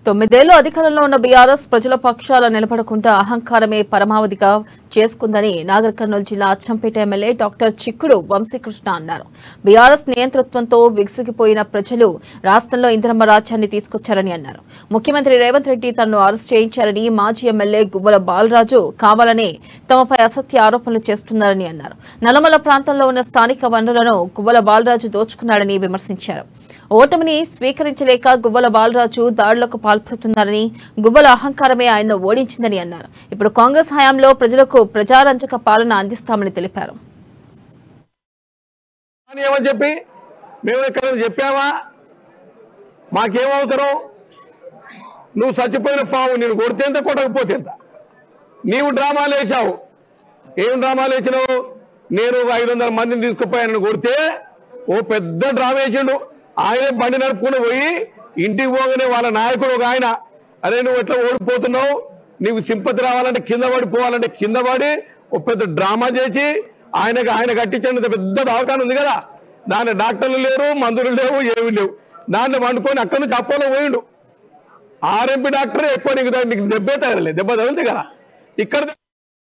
తొమ్మిదేళ్లు అధికారంలో ఉన్న బీఆర్ఎస్ ప్రజల పక్షాల నిలబడకుండా అహంకారమే పరమావధిగా చేసుకుందని నాగర్ కర్నూలు జిల్లా అచ్చంపేట ఎమ్మెల్యే డాక్టర్ చిక్కుడు వంశీకృష్ణ అన్నారు. బీఆర్ఎస్ నియంతృత్వంతో విసిగిపోయిన ప్రజలు రాష్ట్రంలో ఇందిరమ్మ రాజ్యాన్ని తీసుకొచ్చారని అన్నారు. ముఖ్యమంత్రి రేవంత్ రెడ్డి తనను అరెస్ట్ చేయించారని మాజీ ఎమ్మెల్యే గువ్వల బాలరాజు కావాలని తమపై అసత్య ఆరోపణలు చేస్తున్నారని అన్నారు. నల్లమల ప్రాంతంలో ఉన్న స్థానిక వనరులను గువ్వల బాలరాజు దోచుకున్నాడని విమర్శించారు. ఓటమిని స్వీకరించలేక గువ్వల బాలరాజు దాడులకు పాల్పడుతున్నారని, గువ్వల అహంకారమే ఆయన్ను ఓడించిందని అన్నారు. ఇప్పుడు కాంగ్రెస్ హయాంలో ప్రజలకు ప్రజారంజక పాలన అందిస్తామని తెలిపారు. మాకేమవుతారో నువ్వు చచ్చిపోయిన పావు నేను కొడితే ఎంత కొట్టకపోతే ఎంత నీవు డ్రామాలు వేసావు. ఏం డ్రామాలు వేసినావు? నేను 500 మందిని తీసుకుపోయానని కొడితే ఓ పెద్ద డ్రామా వేసిండు. ఆయన బండి నడుపుకుని పోయి ఇంటికి పోగానే వాళ్ళ నాయకుడు ఒక ఆయన, అరే నువ్వు ఎట్లా ఓడిపోతున్నావు, నీకు సింపతి రావాలంటే కింద పడిపోవాలంటే కింద పడి ఒక పెద్ద డ్రామా చేసి ఆయన కట్టించేంత పెద్ద దవాఖాన ఉంది కదా, దాని డాక్టర్లు లేరు, మందులు లేవు, ఏమి లేవు. దాన్ని వండుకొని అక్కడి నుంచి అపోలో పోయిండు. ఆర్ఎంపీ డాక్టర్ ఎక్కువ నీకు దెబ్బే తగలలేదు, దెబ్బ తగిలితే కదా ఇక్కడ